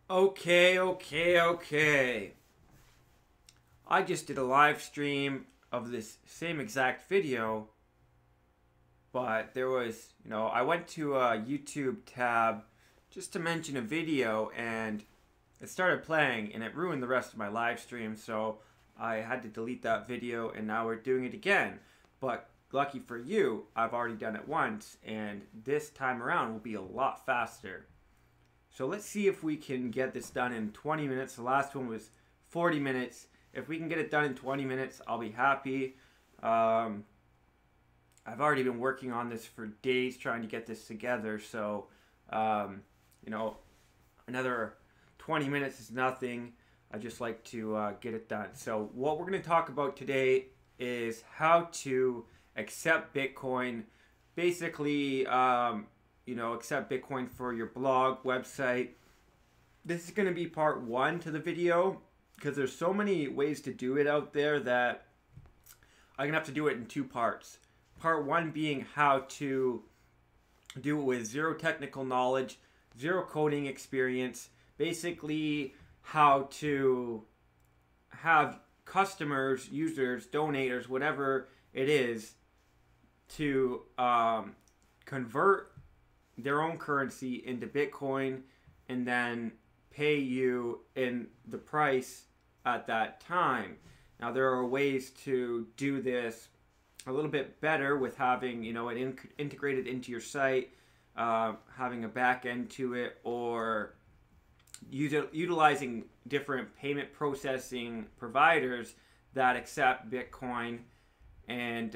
Okay. I just did a live stream of this same exact video, but there was, I went to a YouTube tab just to mention a video and it started playing and it ruined the rest of my live stream, so I had to delete that video and now we're doing it again. But lucky for you, I've already done it once and this time around will be a lot faster. So let's see if we can get this done in 20 minutes. The last one was 40 minutes. If we can get it done in 20 minutes, I'll be happy. I've already been working on this for days trying to get this together. So, another 20 minutes is nothing. I just like to get it done. So what we're going to talk about today is how to accept Bitcoin. Basically, accept Bitcoin for your blog, website. This is going to be part one to the video because there's so many ways to do it out there that I'm going to have to do it in two parts. Part one being how to do it with zero technical knowledge, zero coding experience, basically how to have customers, users, donators, whatever it is, to convert their own currency into Bitcoin and then pay you in the price at that time. Now there are ways to do this a little bit better with having it integrated into your site, having a back end to it, or utilizing different payment processing providers that accept Bitcoin and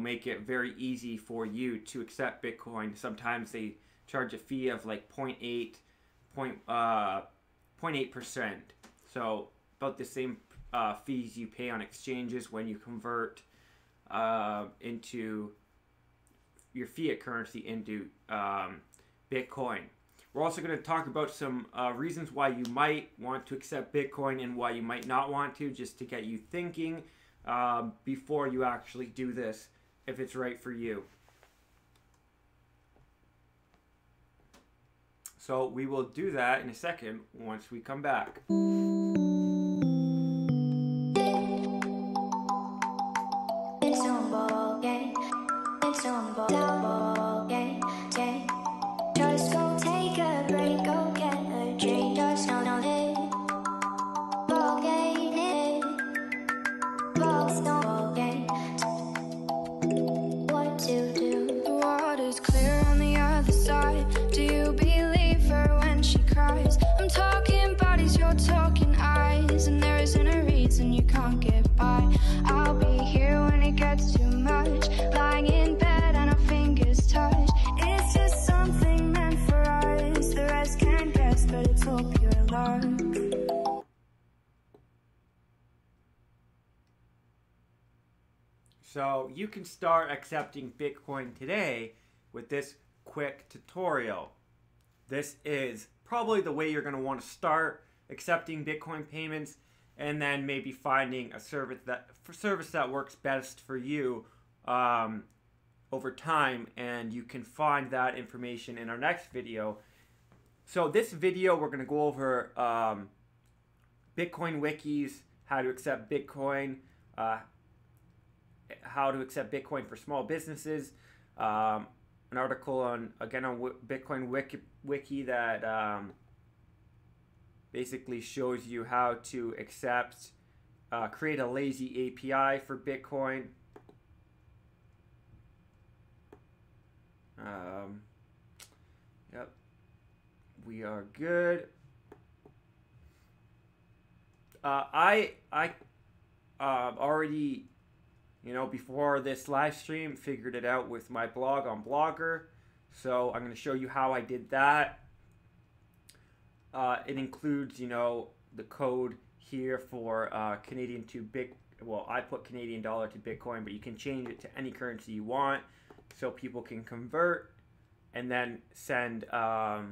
make it very easy for you to accept Bitcoin. Sometimes they charge a fee of like 0.8%. So about the same fees you pay on exchanges when you convert into your fiat currency into Bitcoin. We're also going to talk about some reasons why you might want to accept Bitcoin and why you might not want to, just to get you thinking before you actually do this, if it's right for you. So we will do that in a second once we come back. So you can start accepting Bitcoin today with this quick tutorial. This is probably the way you're going to want to start accepting Bitcoin payments, and then maybe finding a service that works best for you over time, and you can find that information in our next video. So this video we're going to go over Bitcoin wikis, how to accept Bitcoin, how to accept Bitcoin for small businesses, an article on Bitcoin wiki that basically shows you how to accept, create a lazy API for Bitcoin. Yep, we are good. I already, before this live stream, figured it out with my blog on Blogger. So I'm going to show you how I did that. It includes, the code here for Canadian to I put Canadian dollar to Bitcoin, but you can change it to any currency you want so people can convert and then send, I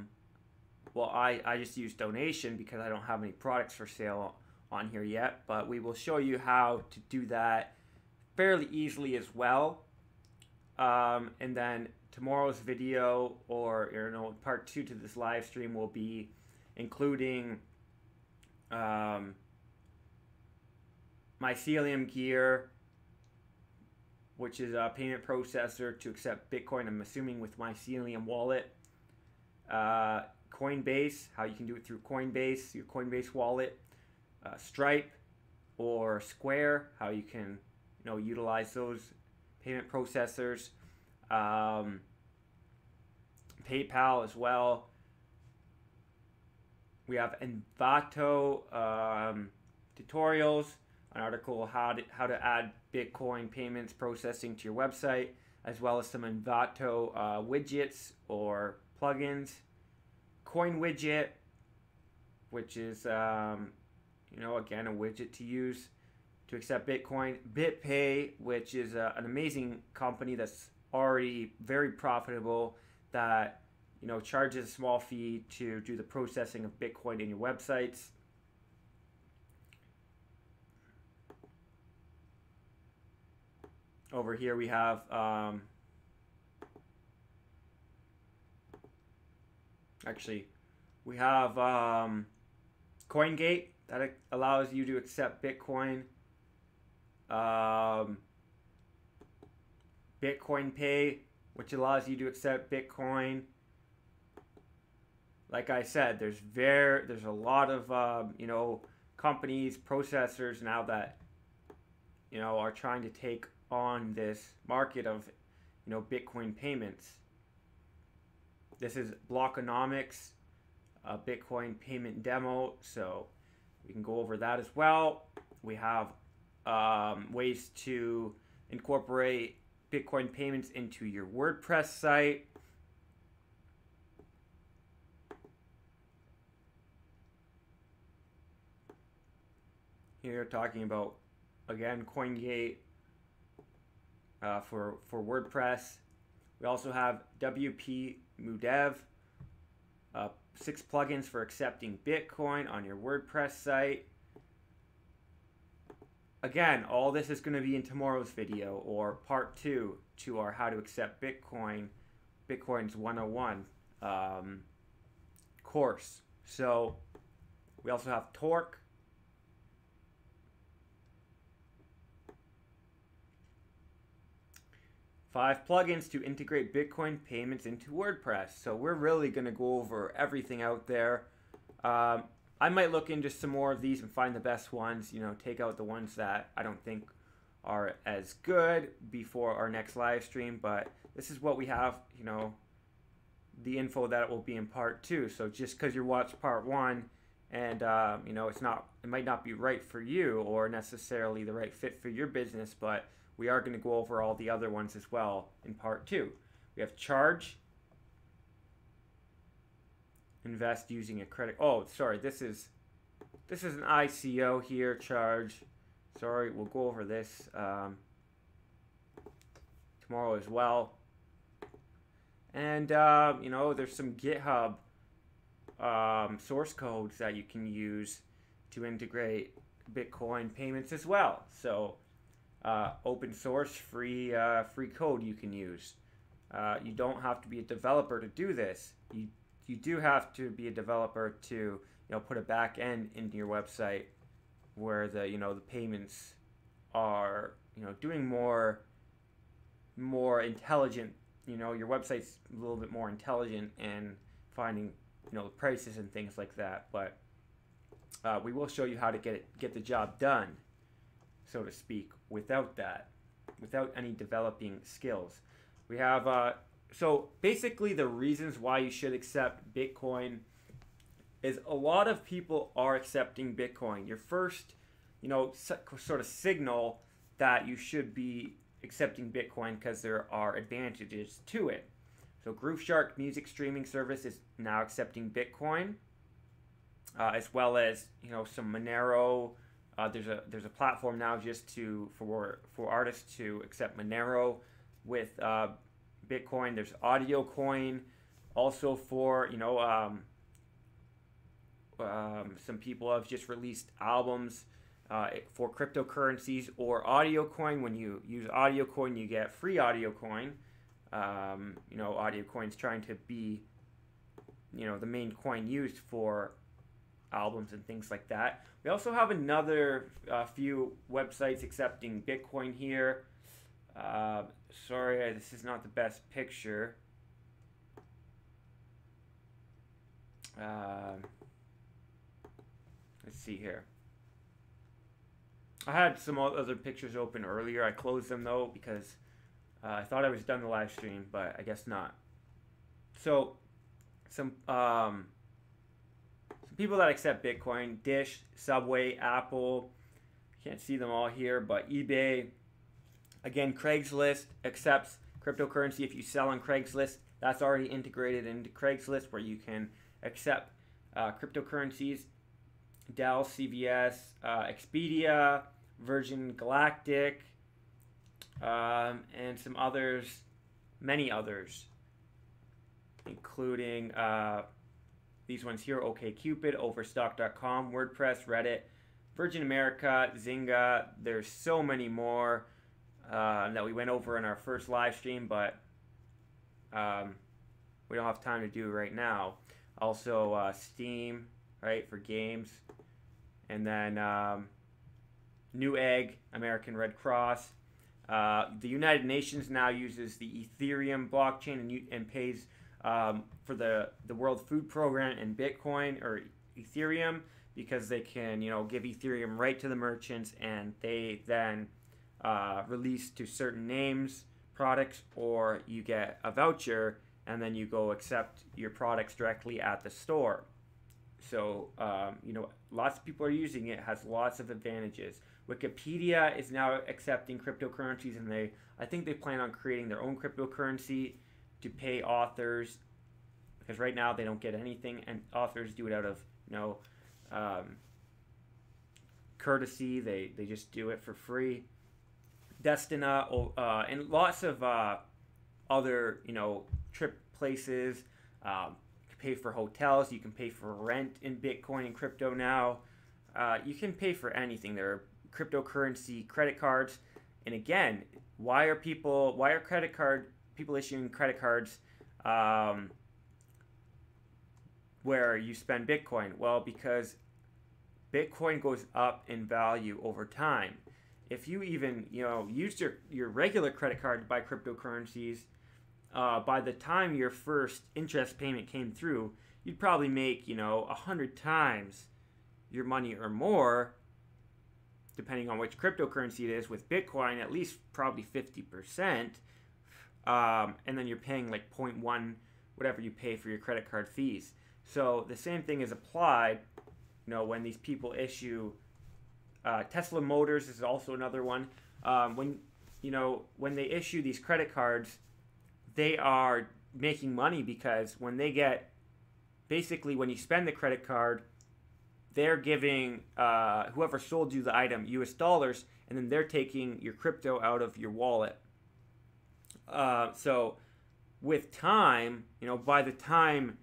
just use donation because I don't have any products for sale on here yet, but we will show you how to do that fairly easily as well. And then tomorrow's video, or part 2 to this live stream, will be including Mycelium Gear, which is a payment processor to accept Bitcoin, I'm assuming with Mycelium wallet. Coinbase, how you can do it through Coinbase, your Coinbase wallet. Stripe or Square, how you can utilize those payment processors. PayPal as well. We have Envato tutorials, an article how to add Bitcoin payments processing to your website, as well as some Envato widgets or plugins. Coin Widget, which is again a widget to use to accept Bitcoin. BitPay, which is an amazing company that's already very profitable, that charges a small fee to do the processing of Bitcoin in your websites. Over here we have CoinGate, that allows you to accept Bitcoin. Bitcoin Pay, which allows you to accept Bitcoin. Like I said, there's a lot of companies, processors now that are trying to take on this market of Bitcoin payments. This is Blockonomics, a Bitcoin payment demo, so we can go over that as well. We have ways to incorporate Bitcoin payments into your WordPress site. Here talking about, again, CoinGate for WordPress. We also have WP Mudev, 6 plugins for accepting Bitcoin on your WordPress site. Again, all this is going to be in tomorrow's video, or part 2 to our How to Accept Bitcoin's 101 course. So we also have Torque. Five plugins to integrate Bitcoin payments into WordPress. So we're really going to go over everything out there. I might look into some more of these and find the best ones, take out the ones that I don't think are as good before our next live stream. But this is what we have, the info that will be in part 2. So just because you watched part 1 and, it might not be right for you or necessarily the right fit for your business, but we are going to go over all the other ones as well in part 2. We have Charge. Invest using a credit. Oh, sorry. This is an ICO here. Charge. Sorry, we'll go over this tomorrow as well. And there's some GitHub source codes that you can use to integrate Bitcoin payments as well. So open source, free code you can use. You don't have to be a developer to do this. You do have to be a developer to put a back end into your website where the the payments are doing more intelligent. Your website's a little bit more intelligent and finding the prices and things like that. But we will show you how to get the job done, so to speak, without any developing skills. We have so basically the reasons why you should accept Bitcoin is a lot of people are accepting Bitcoin. Your first, sort of signal that you should be accepting Bitcoin because there are advantages to it. So Grooveshark music streaming service is now accepting Bitcoin, as well as some Monero. There's a platform now just for artists to accept Monero with Bitcoin. There's AudioCoin, also for some people have just released albums for cryptocurrencies or AudioCoin. When you use AudioCoin, you get free AudioCoin. AudioCoin's trying to be the main coin used for albums and things like that. We also have another few websites accepting Bitcoin here. Sorry, this is not the best picture. Let's see here. I had some other pictures open earlier. I closed them though because I thought I was done the live stream, but I guess not. So some people that accept Bitcoin: Dish, Subway, Apple. Can't see them all here, but eBay. Again, Craigslist accepts cryptocurrency. If you sell on Craigslist, that's already integrated into Craigslist, where you can accept cryptocurrencies. Dell, CVS, Expedia, Virgin Galactic, and some others, many others, including these ones here: OkCupid, Overstock.com, WordPress, Reddit, Virgin America, Zynga. There's so many more that we went over in our first live stream, but we don't have time to do right now. Also, Steam, right, for games. And then Newegg, American Red Cross. The United Nations now uses the Ethereum blockchain and pays for the World Food Program in Bitcoin or Ethereum, because they can, you know, give Ethereum right to the merchants, and they then release to certain names products, or you get a voucher and then you go accept your products directly at the store. So, you know, lots of people are using it. It has lots of advantages. Wikipedia is now accepting cryptocurrencies, and I think they plan on creating their own cryptocurrency to pay authors, because right now they don't get anything, and authors do it out of, you know, courtesy. They just do it for free. Destina, and lots of other, you know, trip places. Pay for hotels. You can pay for rent in Bitcoin and crypto now. You can pay for anything. There are cryptocurrency credit cards, and again, why are people issuing credit cards where you spend Bitcoin? Well, because Bitcoin goes up in value over time. If you even, you know, used your regular credit card to buy cryptocurrencies, by the time your first interest payment came through, you'd probably make, you know, 100 times your money or more, depending on which cryptocurrency it is. With Bitcoin, at least probably 50%, and then you're paying like 0.1 whatever you pay for your credit card fees. So the same thing is applied, you know, when these people issue. Tesla Motors is also another one. When they issue these credit cards, they are making money, because when they get, basically when you spend the credit card, they're giving whoever sold you the item US dollars, and then they're taking your crypto out of your wallet. So with time, you know, by the time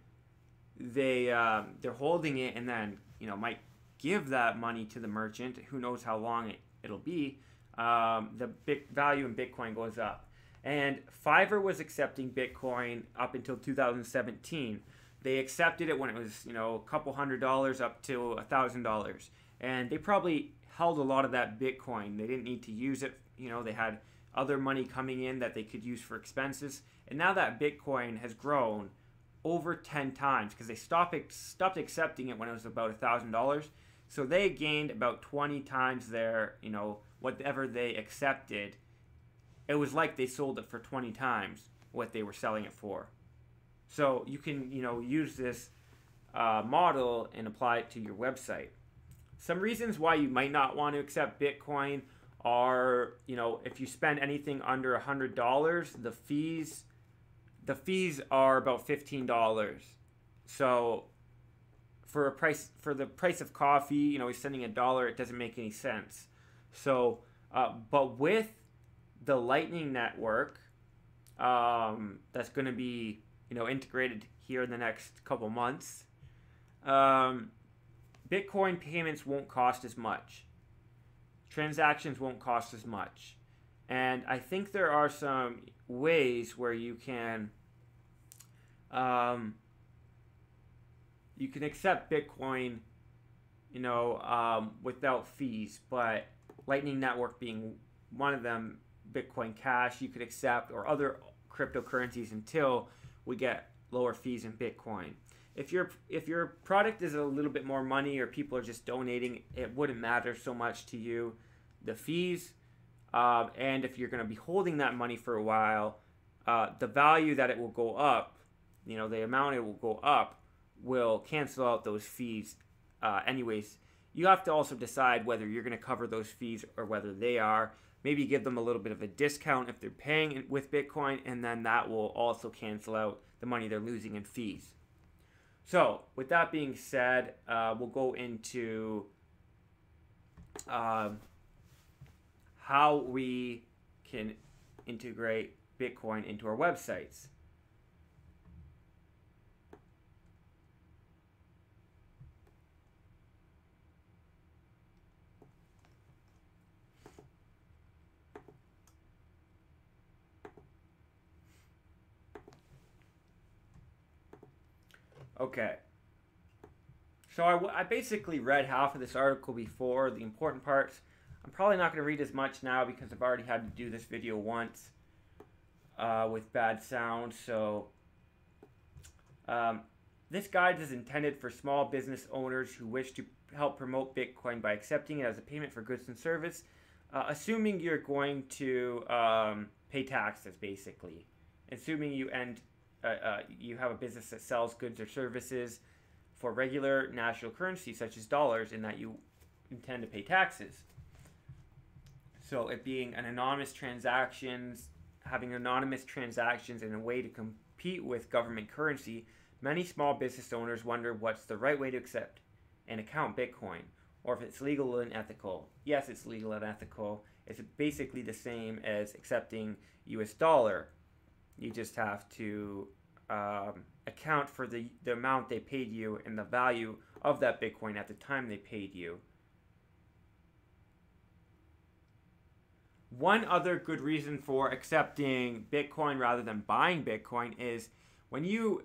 they're holding it, and then, you know, might give that money to the merchant, who knows how long it'll be, the value in Bitcoin goes up. And Fiverr was accepting Bitcoin up until 2017. They accepted it when it was, you know, a couple $100 up to $1,000. And they probably held a lot of that Bitcoin. They didn't need to use it. You know, they had other money coming in that they could use for expenses. And now that Bitcoin has grown over 10 times, because they stopped accepting it when it was about $1,000. So they gained about 20 times their, you know, whatever they accepted. It was like they sold it for 20 times what they were selling it for. So you can, you know, use this model and apply it to your website. Some reasons why you might not want to accept Bitcoin are, you know, if you spend anything under $100, the fees are about $15. So for the price of coffee, you know, he's sending $1, it doesn't make any sense. So, but with the Lightning Network, that's going to be, you know, integrated here in the next couple months, Bitcoin payments won't cost as much. Transactions won't cost as much. And I think there are some ways where you can accept Bitcoin without fees. But Lightning Network being one of them, Bitcoin Cash you could accept, or other cryptocurrencies until we get lower fees in Bitcoin. If your product is a little bit more money, or people are just donating, it wouldn't matter so much to you, the fees. And if you're going to be holding that money for a while, the value that it will go up, the amount it will go up, will cancel out those fees. Anyways, you have to also decide whether you're going to cover those fees or whether they are. Maybe give them a little bit of a discount if they're paying with Bitcoin, and then that will also cancel out the money they're losing in fees. So, with that being said, we'll go into how we can integrate Bitcoin into our websites. Okay, so I basically read half of this article before, the important parts. I'm probably not going to read as much now because I've already had to do this video once with bad sound. So this guide is intended for small business owners who wish to help promote Bitcoin by accepting it as a payment for goods and service, assuming you're going to pay taxes, basically. Assuming you have a business that sells goods or services for regular national currency such as dollars, and that you intend to pay taxes. So it being an anonymous transactions, having anonymous transactions in a way to compete with government currency, many small business owners wonder what's the right way to accept and account Bitcoin, or if it's legal and ethical. Yes, it's legal and ethical. It's basically the same as accepting US dollar. You just have to account for the amount they paid you and the value of that Bitcoin at the time they paid you. One other good reason for accepting Bitcoin rather than buying Bitcoin is when you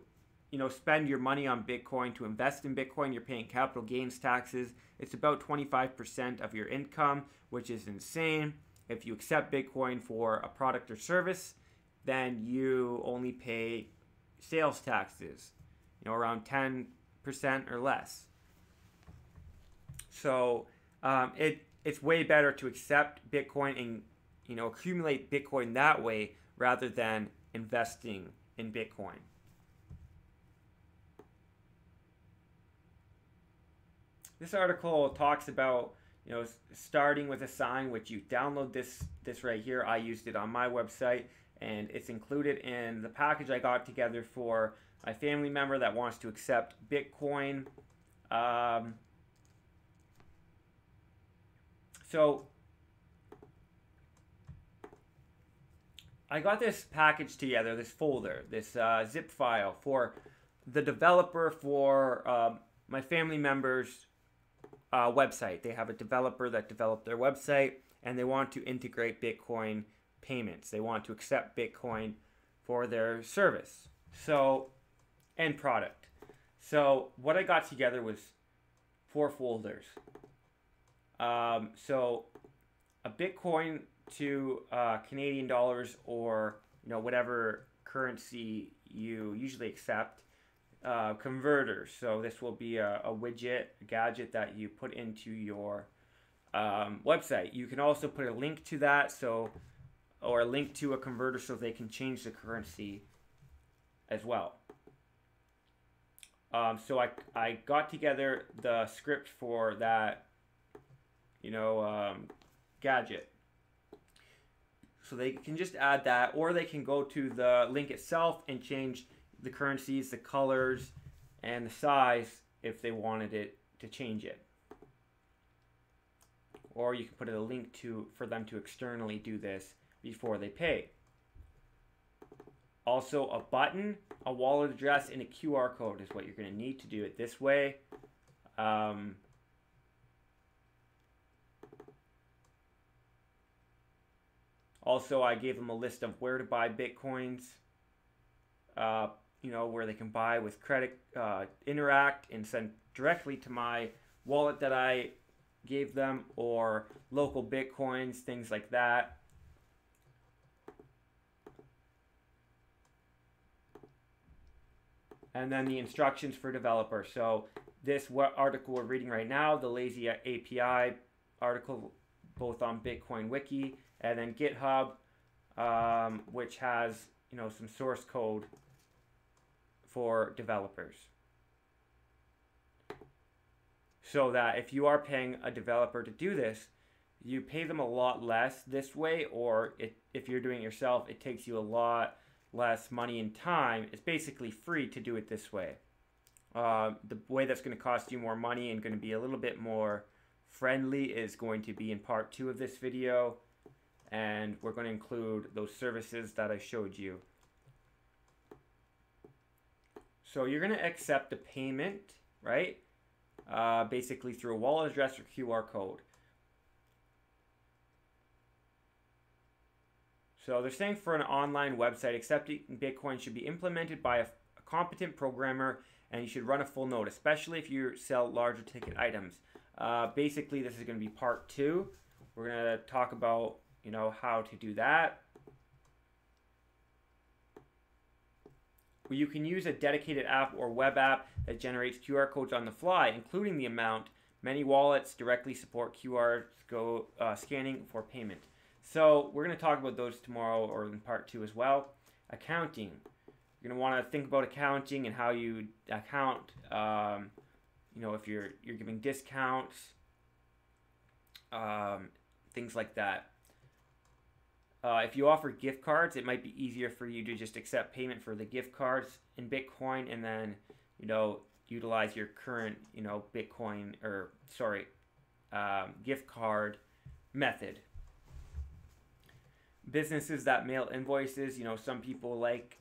spend your money on Bitcoin to invest in Bitcoin, you're paying capital gains taxes. It's about 25% of your income, which is insane. If you accept Bitcoin for a product or service, then you only pay sales taxes, around 10% or less. So it's way better to accept Bitcoin and accumulate Bitcoin that way rather than investing in Bitcoin. This article talks about starting with a sign, which you download this right here. I used it on my website, and it's included in the package I got together for my family member that wants to accept Bitcoin. So I got this package together, this folder, this zip file for the developer for my family member's website. They have a developer that developed their website, and they want to integrate Bitcoin payments. They want to accept Bitcoin for their service, and product. So what I got together was 4 folders. So a Bitcoin to Canadian dollars, or whatever currency you usually accept. Converters. So this will be a widget, a gadget that you put into your website. You can also put a link to that, or a link to a converter so they can change the currency as well. So I got together the script for that, gadget. So they can just add that, or they can go to the link itself and change the currencies, the colors, and the size if they wanted it to change it. Or you can put a link for them to externally do this before they pay. Also, a button, a wallet address, and a QR code is what you're going to need to do it this way. Also, I gave them a list of where to buy Bitcoins, where they can buy with credit, Interact, and send directly to my wallet that I gave them, or local Bitcoins, things like that. And then the instructions for developers. So this article we're reading right now, the lazy API article, both on Bitcoin Wiki and then GitHub, which has, you know, some source code for developers. So that if you are paying a developer to do this, you pay them a lot less this way, or if you're doing it yourself, it takes you a lot less money and time. It's basically free to do it this way. The way that's going to cost you more money and going to be a little bit more friendly is going to be in part 2 of this video, and we're going to include those services that I showed you. So you're going to accept the payment, right? Basically through a wallet address or QR code. So they're saying for an online website, accepting Bitcoin should be implemented by a competent programmer, and you should run a full node, especially if you sell larger ticket items. Basically, this is going to be part 2. We're going to talk about, you know, how to do that. You can use a dedicated app or web app that generates QR codes on the fly, including the amount. Many wallets directly support QR scanning for payment. So we're going to talk about those tomorrow or in part 2 as well. Accounting. You're going to want to think about accounting and how you account. You know, if you're giving discounts, things like that. If you offer gift cards, it might be easier for you to just accept payment for the gift cards in Bitcoin, and then, you know, utilize your current, you know, Bitcoin or gift card method. Businesses that mail invoices, you know, some people like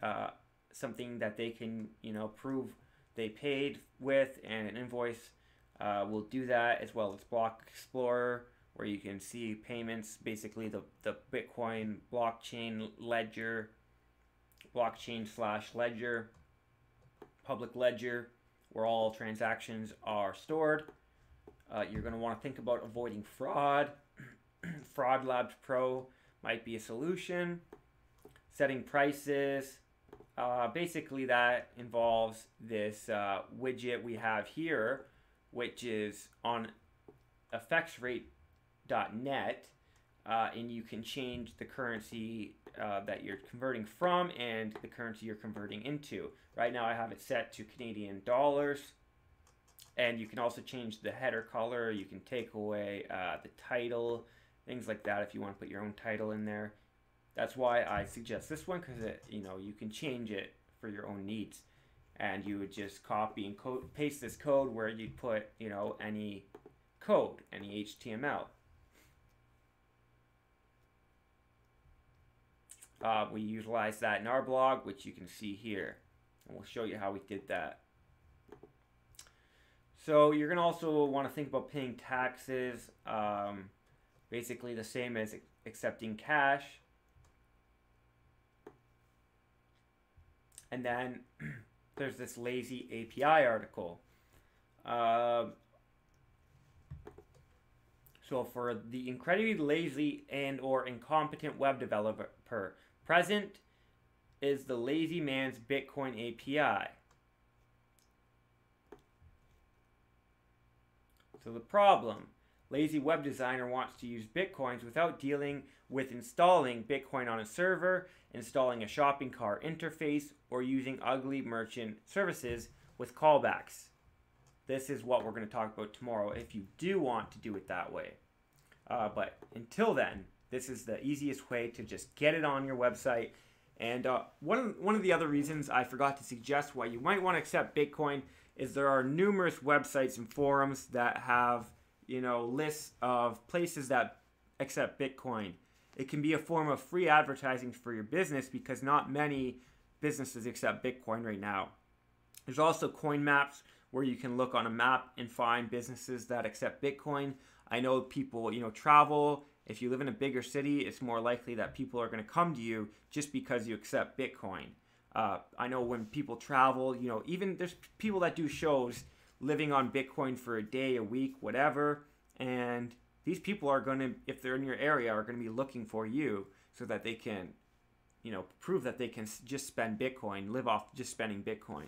something that they can, you know, prove they paid with, and an invoice will do that, as well as Block Explorer, where you can see payments, basically the Bitcoin blockchain ledger, blockchain/ledger, public ledger, where all transactions are stored. You're going to want to think about avoiding fraud. Fraud Labs Pro might be a solution. Setting prices. Basically, that involves this widget we have here, which is on FXrate.net, and you can change the currency that you're converting from and the currency you're converting into. Right now I have it set to Canadian dollars, and you can also change the header color. You can take away the title, things like that if you want to put your own title in there. That's why I suggest this one, because you know, you can change it for your own needs, and you would just copy and paste this code where you'd put, you know, any code, any HTML. We utilize that in our blog, which you can see here, and we'll show you how we did that. So you're gonna also want to think about paying taxes, basically the same as accepting cash. And then there's this lazy API article. So for the incredibly lazy and or incompetent web developer, present is the lazy man's Bitcoin API. So the problem, lazy web designer wants to use Bitcoins without dealing with installing Bitcoin on a server, installing a shopping cart interface, or using ugly merchant services with callbacks. This is what we're going to talk about tomorrow if you do want to do it that way. But until then, this is the easiest way to just get it on your website. And one of the other reasons I forgot to suggest why you might want to accept Bitcoin is there are numerous websites and forums that have, you know, lists of places that accept Bitcoin. It can be a form of free advertising for your business because not many businesses accept Bitcoin right now. There's also coin maps where you can look on a map and find businesses that accept Bitcoin. I know people, you know, travel. If you live in a bigger city, it's more likely that people are going to come to you just because you accept Bitcoin. I know when people travel, you know, even there's people that do shows living on Bitcoin for a day, a week, whatever. And these people are going to, if they're in your area, are going to be looking for you so that they can, prove that they can just spend Bitcoin, live off just spending Bitcoin.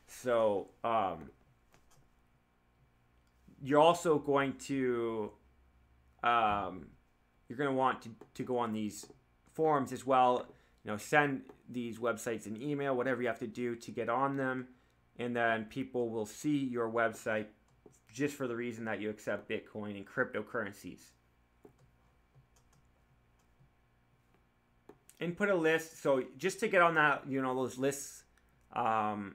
So you're also going to, you're going to want to go on these forums as well. Send these websites an email, whatever you have to do to get on them. And then people will see your website just for the reason that you accept Bitcoin and cryptocurrencies. Input a list. So just to get on that, those lists and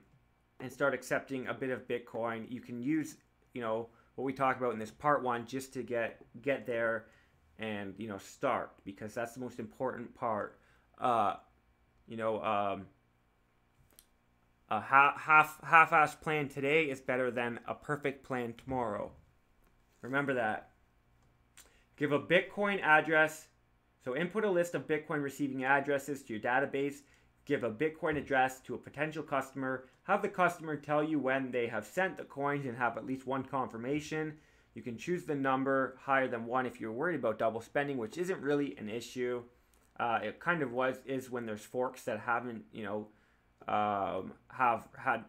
start accepting a bit of Bitcoin, you can use, what we talked about in this part 1 just to get there and, start, because that's the most important part. A half-assed plan today is better than a perfect plan tomorrow. Remember that. Give a Bitcoin address. So input a list of Bitcoin receiving addresses to your database. Give a Bitcoin address to a potential customer. Have the customer tell you when they have sent the coins and have at least one confirmation. You can choose the number higher than 1 if you're worried about double spending, which isn't really an issue. It kind of is when there's forks that haven't, have had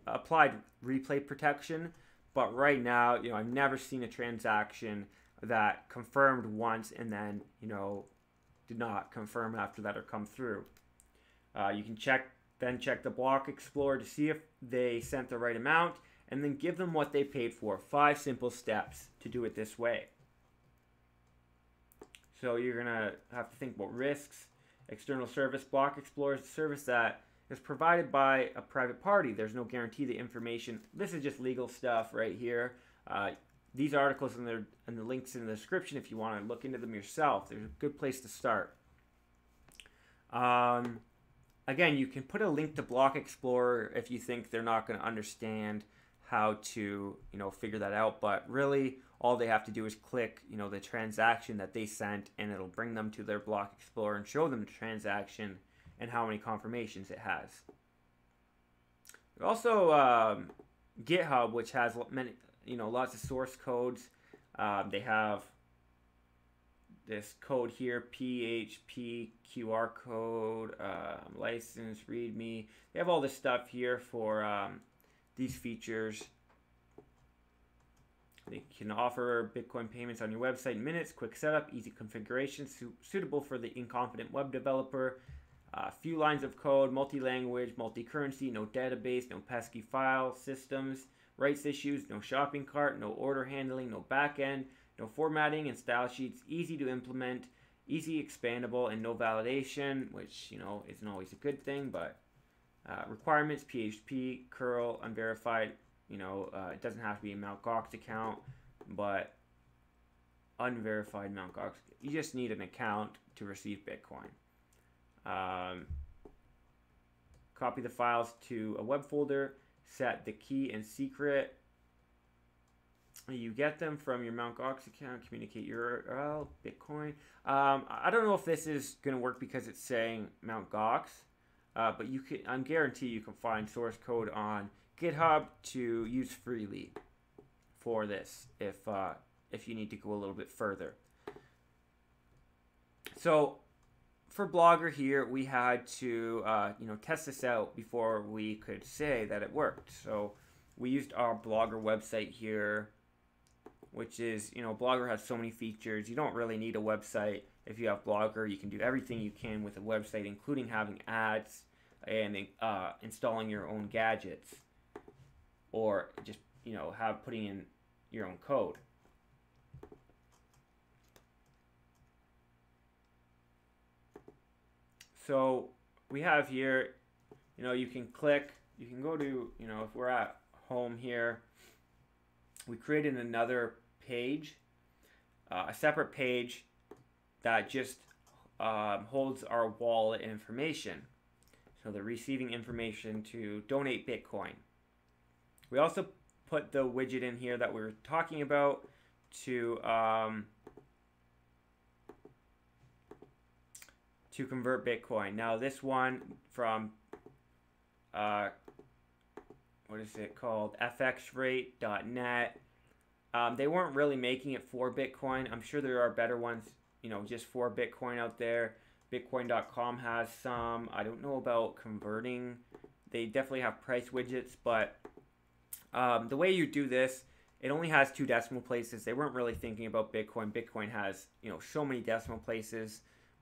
applied replay protection. But right now, I've never seen a transaction that confirmed once and then, did not confirm after that or come through. You can check the Block Explorer to see if they sent the right amount, and then give them what they paid for. 5 simple steps to do it this way. So you're going to have to think about risks. External service. Block Explorer is a service that is provided by a private party. There's no guarantee the information. This is just legal stuff right here. These articles and the links in the description if you want to look into them yourself. There's a good place to start. Again, you can put a link to Block Explorer if you think they're not going to understand how to, figure that out. But really, all they have to do is click, the transaction that they sent, and it'll bring them to their Block Explorer and show them the transaction and how many confirmations it has. Also, GitHub, which has many, lots of source codes. They have this code here, PHP QR code, license, README. They have all this stuff here for these features. They can offer Bitcoin payments on your website in minutes, quick setup, easy configuration, suitable for the incompetent web developer. Few lines of code, multi-language, multi-currency, no database, no pesky file systems, rights issues, no shopping cart, no order handling, no backend, no formatting and style sheets, easy to implement, easy expandable, and no validation, which, isn't always a good thing, but requirements, PHP, curl, unverified, it doesn't have to be a Mt. Gox account, but unverified Mt. Gox, you just need an account to receive Bitcoin. Copy the files to a web folder, set the key and secret. You get them from your Mt. Gox account, communicate URL, Bitcoin. I don't know if this is going to work because it's saying Mt. Gox, but you can, I guarantee you can find source code on GitHub to use freely for this if you need to go a little bit further. So for Blogger here, we had to test this out before we could say that it worked. So we used our Blogger website here, which is, Blogger has so many features. You don't really need a website. If you have Blogger, you can do everything you can with a website, including having ads and installing your own gadgets, or just, putting in your own code. So we have here, you can click, you can go to, if we're at home here, we created another page, a separate page that just holds our wallet information. So they're receiving information to donate Bitcoin. We also put the widget in here that we were talking about to convert Bitcoin. Now this one from what is it called? fxrate.net. They weren't really making it for Bitcoin. I'm sure there are better ones, you know, just for Bitcoin out there. Bitcoin.com has some. I don't know about converting. They definitely have price widgets, but the way you do this, it only has 2 decimal places. They weren't really thinking about Bitcoin. Bitcoin has, you know, so many decimal places,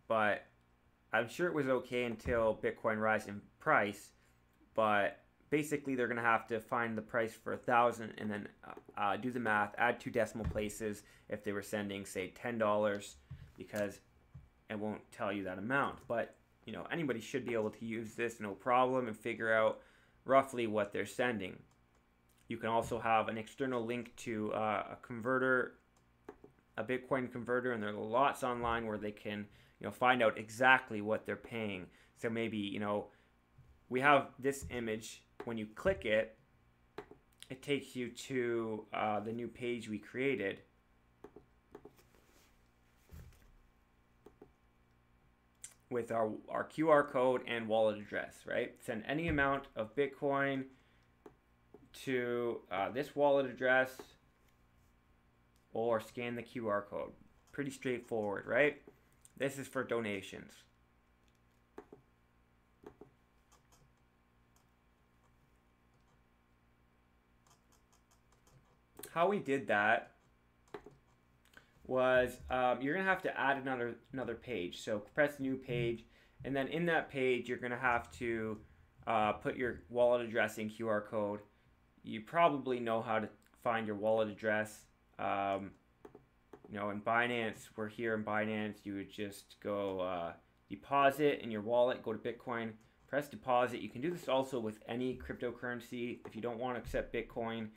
but I'm sure it was okay until Bitcoin rise in price. But basically, they're going to have to find the price for 1,000 and then do the math, add 2 decimal places if they were sending, say, $10, because it won't tell you that amount. But, you know, anybody should be able to use this no problem and figure out roughly what they're sending. You can also have an external link to a converter, a Bitcoin converter, and there are lots online where they can, you know, find out exactly what they're paying. So maybe, you know, we have this image. When you click it, it takes you to the new page we created. With our QR code and wallet address, right? Send any amount of Bitcoin to this wallet address or scan the QR code. Pretty straightforward, right? This is for donations. How we did that was you're gonna have to add another page. So press new page, and then in that page you're gonna have to put your wallet address and QR code. You probably know how to find your wallet address. You know, in Binance, we're here in Binance. You would just go deposit in your wallet, go to Bitcoin, press deposit. You can do this also with any cryptocurrency. If you don't want to accept Bitcoin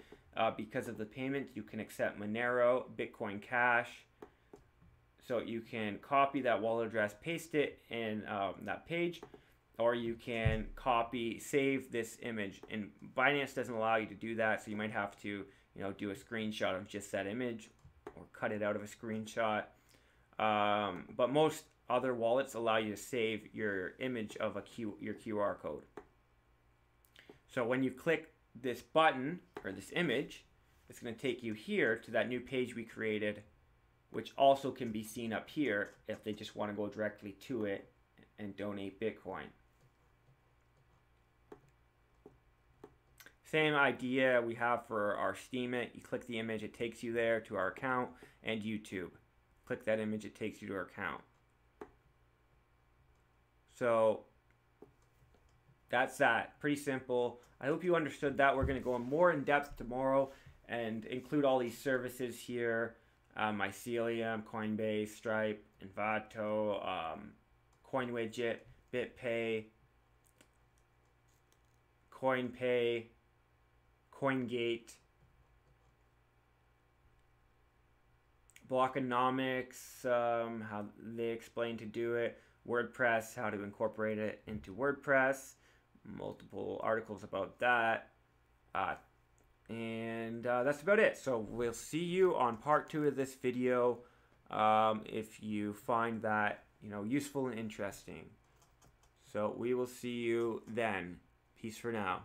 because of the payment, you can accept Monero, Bitcoin Cash. So you can copy that wallet address, paste it in that page, or you can copy, save this image. And Binance doesn't allow you to do that, so you might have to, you know, do a screenshot of just that image or cut it out of a screenshot. But most other wallets allow you to save your image of your QR code. So when you click this button or this image, it's going to take you here to that new page we created, which also can be seen up here if they just want to go directly to it and donate Bitcoin. Same idea we have for our Steemit. You click the image, it takes you there to our account, and YouTube. Click that image, it takes you to our account. So that's that. Pretty simple. I hope you understood that. We're going to go more in depth tomorrow and include all these services here. Mycelium, Coinbase, Stripe, Envato, CoinWidget, BitPay, CoinPay, CoinGate, Blockonomics, how they explain to do it, WordPress, how to incorporate it into WordPress, multiple articles about that, and that's about it. So we'll see you on part 2 of this video if you find that, you know, useful and interesting. So we will see you then. Peace for now.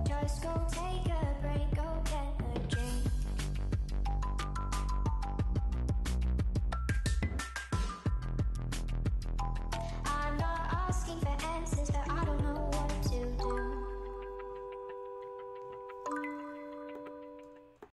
Just go take a